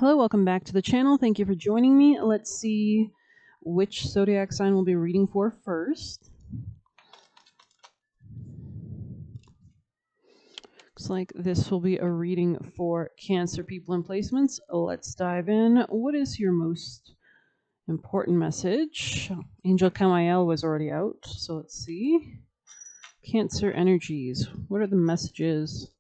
Hello, welcome back to the channel. Thank you for joining me. Let's see which zodiac sign we'll be reading for first. Looks like this will be a reading for Cancer people and placements. Let's dive in. What is your most important message? Angel Kamael was already out, so let's see. Cancer energies. What are the messages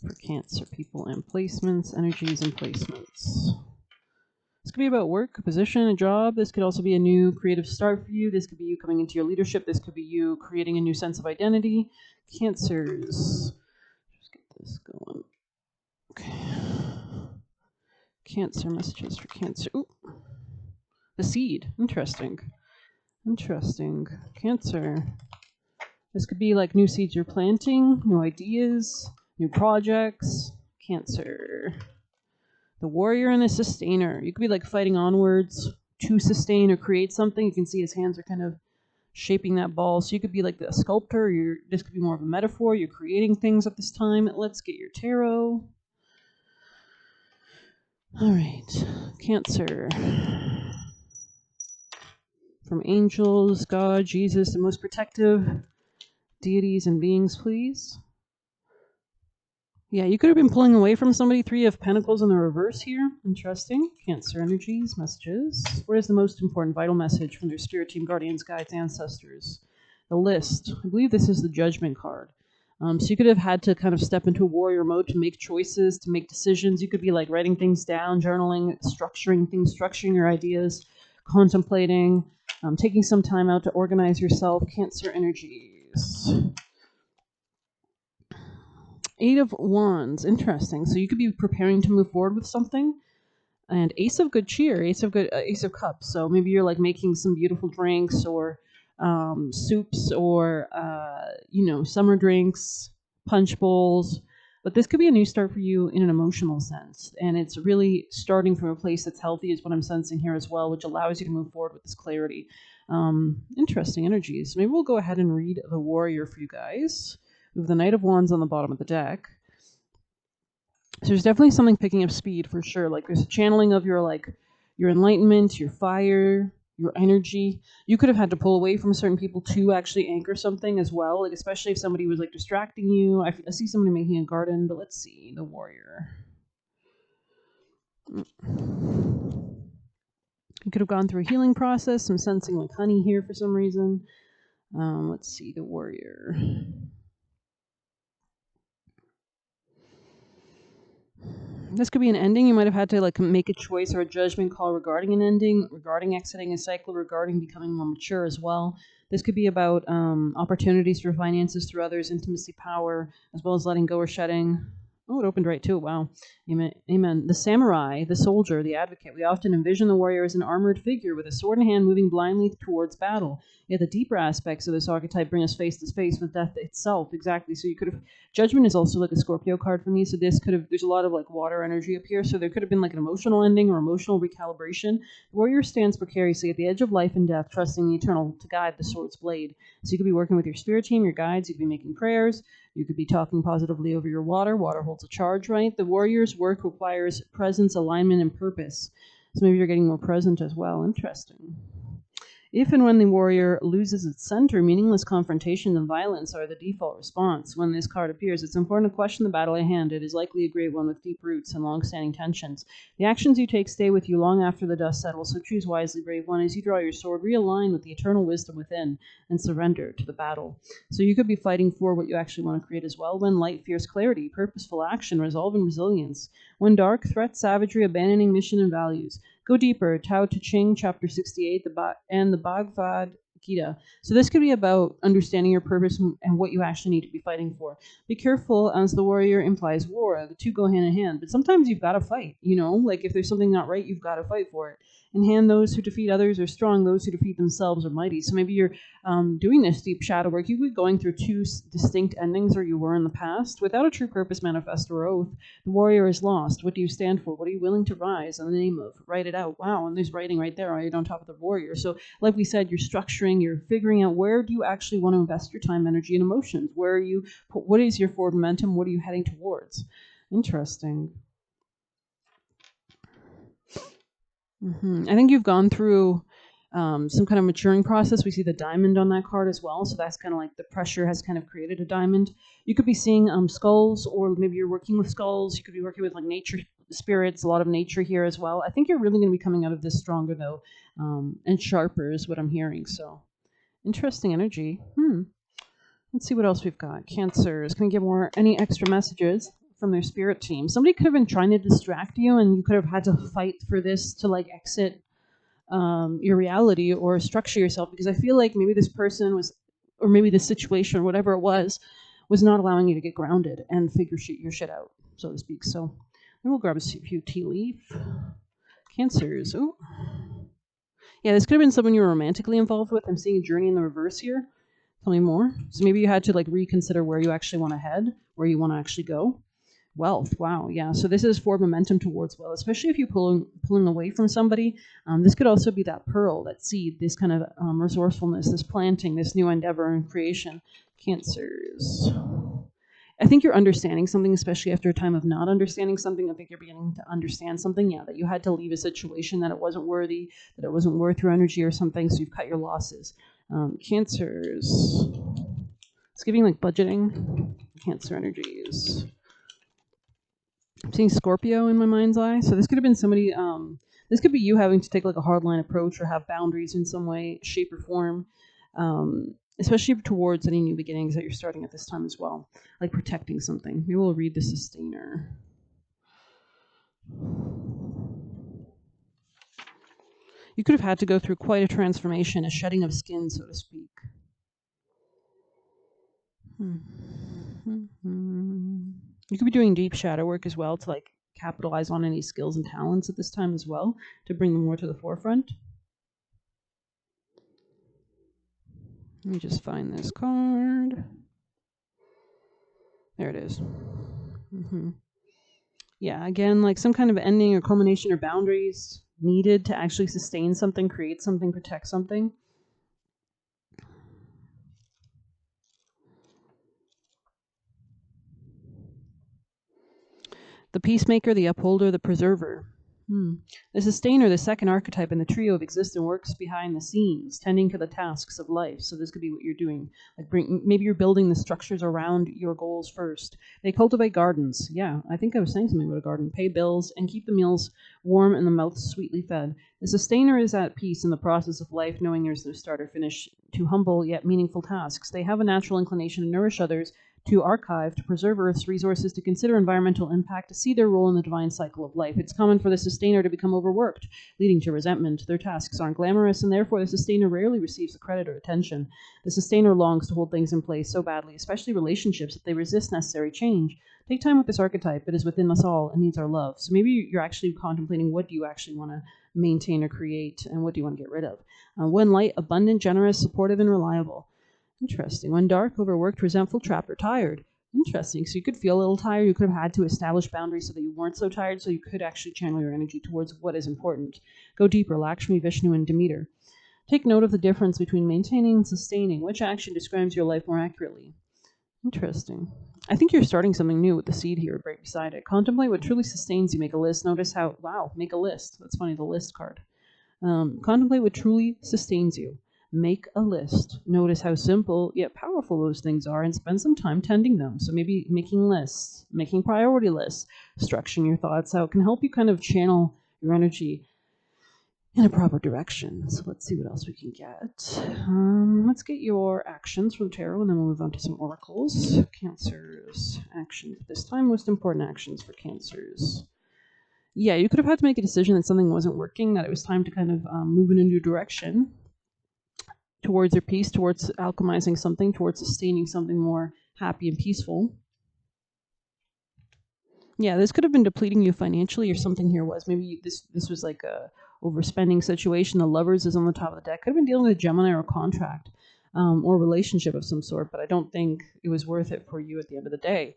for Cancer people and placements? Energies and placements. This could be about work, a position, a job. This could also be a new creative start for you. This could be you coming into your leadership. This could be you creating a new sense of identity. Cancers. Just get this going. Okay. Cancer messages for Cancer. Ooh. The seed. Interesting. Interesting. Cancer. This could be like new seeds you're planting, new ideas, new projects. Cancer. The warrior and the sustainer. You could be like fighting onwards to sustain or create something. You can see his hands are kind of shaping that ball. So you could be like the sculptor. This could be more of a metaphor. You're creating things at this time. Let's get your tarot. All right. Cancer. From angels, God, Jesus, the most protective deities and beings, please. Yeah, you could have been pulling away from somebody. 3 of Pentacles in the reverse here. Interesting. Cancer energies, messages. What is the most important vital message from their spirit team, guardians, guides, ancestors? The list. I believe this is the judgment card. So you could have had to kind of step into a warrior mode to make choices, to make decisions. You could be like writing things down, journaling, structuring things, structuring your ideas, contemplating, taking some time out to organize yourself. Cancer energies. 8 of Wands, interesting. So you could be preparing to move forward with something. And Ace of Good Cheer, Ace of Cups. So maybe you're like making some beautiful drinks or soups or summer drinks, punch bowls. But this could be a new start for you in an emotional sense. And it's really starting from a place that's healthy is what I'm sensing here as well, which allows you to move forward with this clarity. Interesting energies. Maybe we'll go ahead and read the warrior for you guys. We have the Knight of Wands on the bottom of the deck. So there's definitely something picking up speed for sure. Like there's a channeling of your enlightenment, your fire, your energy. You could have had to pull away from certain people to actually anchor something as well. Like especially if somebody was like distracting you. I see somebody making a garden, but let's see the warrior. You could have gone through a healing process. I'm sensing like honey here for some reason. Let's see the warrior. This could be an ending. You might have had to like make a choice or a judgment call regarding an ending, regarding exiting a cycle, regarding becoming more mature as well. This could be about opportunities for finances through others, intimacy, power, as well as letting go or shedding. Oh, it opened right too. Wow. Amen. Amen. The samurai, the soldier, the advocate. We often envision the warrior as an armored figure with a sword in hand moving blindly towards battle. Yet the deeper aspects of this archetype bring us face to face with death itself. Exactly. So you could have... Judgment is also like a Scorpio card for me. So this could have... There's a lot of like water energy up here. So there could have been like an emotional ending or emotional recalibration. The warrior stands precariously at the edge of life and death, trusting the eternal to guide the sword's blade. So you could be working with your spirit team, your guides. You could be making prayers. You could be talking positively over your water. Water holds a charge, right? The warrior's work requires presence, alignment, and purpose. So maybe you're getting more present as well. Interesting. If and when the warrior loses its center, meaningless confrontation and violence are the default response. When this card appears, it's important to question the battle at hand. It is likely a great one with deep roots and long-standing tensions. The actions you take stay with you long after the dust settles, so choose wisely, brave one. As you draw your sword, realign with the eternal wisdom within and surrender to the battle. So you could be fighting for what you actually want to create as well. When light, fierce clarity, purposeful action, resolve, and resilience. When dark, threat, savagery, abandoning mission and values. Go deeper, Tao Te Ching, chapter 68, and the Bhagavad Gita. So this could be about understanding your purpose and what you actually need to be fighting for. Be careful, as the warrior implies war. The two go hand in hand. But sometimes you've got to fight, Like if there's something not right, you've got to fight for it. In hand, those who defeat others are strong. Those who defeat themselves are mighty. So maybe you're doing this deep shadow work. You could be going through 2 distinct endings where you were in the past. Without a true purpose, manifest, or oath, the warrior is lost. What do you stand for? What are you willing to rise in the name of? Write it out. Wow, and there's writing right there right on top of the warrior. So like we said, you're structuring, you're figuring out where do you actually want to invest your time, energy, and emotions. What is your forward momentum? What are you heading towards? Interesting. I think you've gone through some kind of maturing process. We see the diamond on that card as well. So that's kind of like the pressure has kind of created a diamond. You could be seeing skulls, or maybe you're working with skulls. You could be working with like nature spirits, a lot of nature here as well. I think you're really going to be coming out of this stronger though, and sharper is what I'm hearing. So interesting energy. Let's see what else we've got. Cancers. Can we get more any extra messages from their spirit team? Somebody could have been trying to distract you, and you could have had to fight for this to like exit your reality or structure yourself, because I feel like maybe this person was, or maybe this situation or whatever it was not allowing you to get grounded and figure your shit out, so to speak. So then we'll grab a few tea leaf. Cancers. Oh, yeah, this could have been someone you were romantically involved with. I'm seeing a journey in the reverse here. Tell me more. So maybe you had to like reconsider where you actually want to head, where you want to actually go. Wealth. Wow. Yeah. So this is for momentum towards wealth, especially if you're pulling away from somebody. This could also be that pearl, that seed, this kind of resourcefulness, this planting, this new endeavor and creation. Cancers. I think you're understanding something, especially after a time of not understanding something. I think you're beginning to understand something. Yeah, that you had to leave a situation, that it wasn't worthy, that it wasn't worth your energy or something. So you've cut your losses. Cancers. It's giving like budgeting. Cancer energies. I'm seeing Scorpio in my mind's eye. So this could have been somebody, this could be you having to take like a hardline approach or have boundaries in some way, shape, or form, especially towards any new beginnings that you're starting at this time as well, like protecting something. Maybe we'll read the Sustainer. You could have had to go through quite a transformation, a shedding of skin, so to speak. You could be doing deep shadow work as well to like capitalize on any skills and talents at this time as well, to bring them more to the forefront. Let me just find this card. There it is. Yeah, again, like some kind of ending or culmination or boundaries needed to actually sustain something, create something, protect something. The peacemaker, the upholder, the preserver. The sustainer, the second archetype in the trio of existence, works behind the scenes, tending to the tasks of life. So this could be what you're doing. Like maybe you're building the structures around your goals first. They cultivate gardens. Yeah, I think I was saying something about a garden. Pay bills and keep the meals warm and the mouth sweetly fed. The sustainer is at peace in the process of life, knowing there's no start or finish to humble yet meaningful tasks. They have a natural inclination to nourish others, to archive, to preserve Earth's resources, to consider environmental impact, to see their role in the divine cycle of life. It's common for the sustainer to become overworked, leading to resentment. Their tasks aren't glamorous, and therefore the sustainer rarely receives the credit or attention. The sustainer longs to hold things in place so badly, especially relationships, that they resist necessary change. Take time with this archetype. It is within us all and needs our love. So maybe you're actually contemplating, what do you actually want to maintain or create, and what do you want to get rid of? When light, abundant, generous, supportive, and reliable. Interesting. When dark, overworked, resentful, trapped, or tired. Interesting. So you could feel a little tired. You could have had to establish boundaries so that you weren't so tired, so you could actually channel your energy towards what is important. Go deeper. Lakshmi, Vishnu, and Demeter. Take note of the difference between maintaining and sustaining. Which action describes your life more accurately? Interesting. I think you're starting something new with the seed here right beside it. Contemplate what truly sustains you. Make a list. Notice how, wow, make a list. That's funny, the list card. Contemplate what truly sustains you. Make a list. Notice how simple yet powerful those things are, and spend some time tending them. So maybe making lists, making priority lists, structuring your thoughts out can help you kind of channel your energy in a proper direction. So let's see what else we can get. Let's get your actions from tarot, and then we'll move on to some oracles. Cancers. Actions. This time, most important actions for Cancers. Yeah, you could have had to make a decision that something wasn't working, that it was time to kind of move in a new direction towards your peace, towards alchemizing something, towards sustaining something more happy and peaceful. Yeah, this could have been depleting you financially, or something here was. Maybe this was like a overspending situation. The Lovers is on the top of the deck. Could have been dealing with a Gemini or a contract or relationship of some sort, but I don't think it was worth it for you at the end of the day.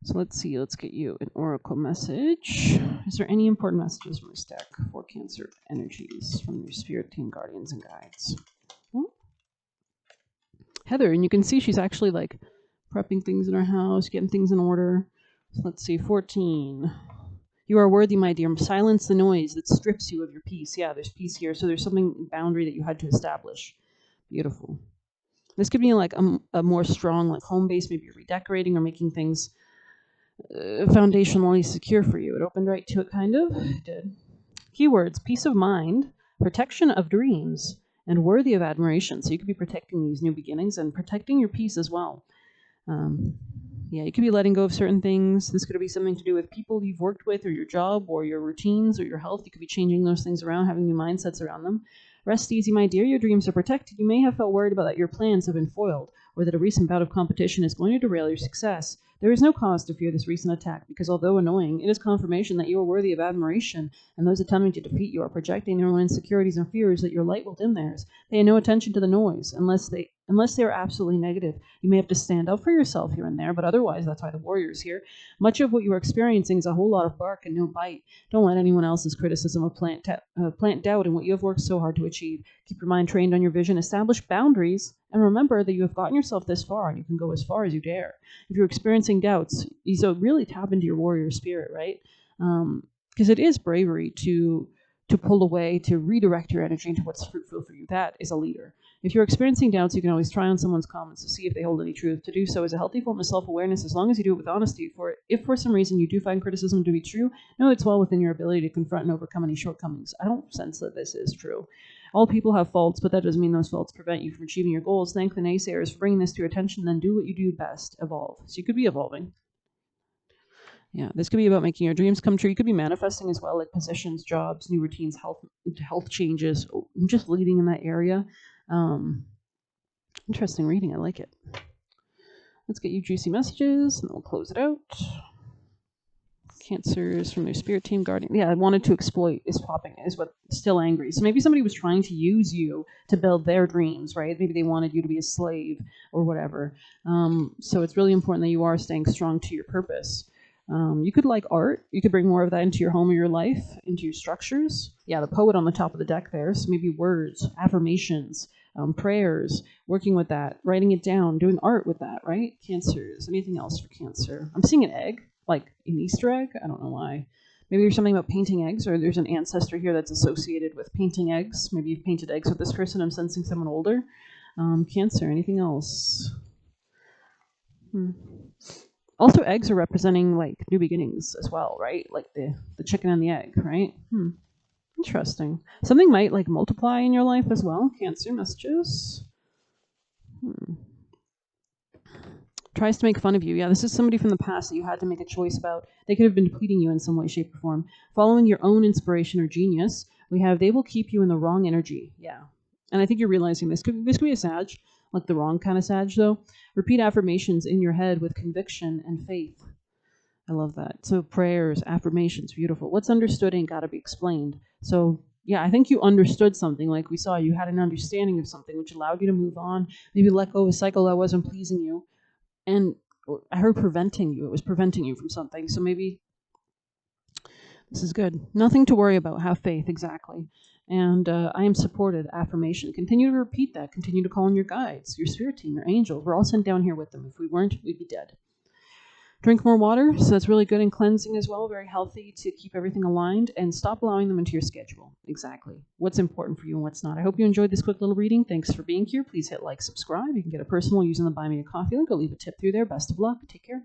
So let's see, let's get you an oracle message. Is there any important messages from this deck for Cancer energies from your spirit team, guardians, and guides? Heather, and you can see she's actually like prepping things in her house, getting things in order. So let's see, 14. You are worthy, my dear. Silence the noise that strips you of your peace. Yeah, there's peace here. So there's something, boundary that you had to establish. Beautiful. This could be like a more strong, like home base. Maybe you're redecorating or making things foundationally secure for you. It opened right to it, kind of. It did. Keywords: peace of mind, protection of dreams, and worthy of admiration. So you could be protecting these new beginnings and protecting your peace as well. Yeah, you could be letting go of certain things. This could be something to do with people you've worked with, or your job, or your routines, or your health. You could be changing those things around, having new mindsets around them. Rest easy, my dear. Your dreams are protected. You may have felt worried about that your plans have been foiled, or that a recent bout of competition is going to derail your success. There is no cause to fear this recent attack, because although annoying, it is confirmation that you are worthy of admiration, and those attempting to defeat you are projecting their own insecurities and fears that your light will dim theirs. Pay no attention to the noise, unless they are absolutely negative. You may have to stand up for yourself here and there, but otherwise, that's why the warrior's here. Much of what you are experiencing is a whole lot of bark and no bite. Don't let anyone else's criticism plant doubt in what you have worked so hard to achieve. Keep your mind trained on your vision, establish boundaries, and remember that you have gotten yourself this far, and you can go as far as you dare. If you're experiencing doubts, so really tap into your warrior spirit, right? Because it is bravery to pull away, to redirect your energy into what's fruitful for you. That is a leader. If you're experiencing doubts, you can always try on someone's comments to see if they hold any truth. To do so is a healthy form of self-awareness, as long as you do it with honesty. If for some reason you do find criticism to be true, know it's well within your ability to confront and overcome any shortcomings. I don't sense that this is true. All people have faults, but that doesn't mean those faults prevent you from achieving your goals. Thank the naysayers for bringing this to your attention, then do what you do best, evolve. So you could be evolving. Yeah, this could be about making your dreams come true. You could be manifesting as well, like positions, jobs, new routines, health changes, just leading in that area. Interesting reading. I like it. Let's get you juicy messages, and then we'll close it out. Cancers from their spirit team guardian. Yeah, I wanted to exploit is popping, is what still angry. So maybe somebody was trying to use you to build their dreams, right? Maybe they wanted you to be a slave or whatever. So it's really important that you are staying strong to your purpose. You could like art. You could bring more of that into your home or your life, into your structures. Yeah, the poet on the top of the deck there. So maybe words, affirmations, prayers, working with that, writing it down, doing art with that, right? Cancers. Anything else for Cancer? I'm seeing an egg, like an Easter egg. I don't know why. Maybe there's something about painting eggs, or there's an ancestor here that's associated with painting eggs. Maybe you've painted eggs with this person. I'm sensing someone older. Cancer. Anything else? Also, eggs are representing like new beginnings as well, right? Like the chicken and the egg, right? Interesting. Something might like multiply in your life as well. Cancer messages. Tries to make fun of you. Yeah, this is somebody from the past that you had to make a choice about. They could have been depleting you in some way, shape, or form. Following your own inspiration or genius, they will keep you in the wrong energy. Yeah. And I think you're realizing this could be a Sag, like the wrong kind of Sag, though. Repeat affirmations in your head with conviction and faith. I love that. So prayers, affirmations, beautiful. What's understood ain't got to be explained. So yeah, I think you understood something, like we saw. You had an understanding of something, which allowed you to move on, maybe let go of a cycle that wasn't pleasing you. And I heard preventing you. It was preventing you from something. So maybe this is good. Nothing to worry about. Have faith, exactly. And I am supported. Affirmation. Continue to repeat that. Continue to call on your guides, your spirit team, your angels. We're all sent down here with them. If we weren't, we'd be dead. Drink more water. So that's really good and cleansing as well. Very healthy to keep everything aligned. And stop allowing them into your schedule. Exactly. What's important for you and what's not. I hope you enjoyed this quick little reading. Thanks for being here. Please hit like, subscribe. You can get a personal using the Buy Me a Coffee link. I'll leave a tip through there. Best of luck. Take care.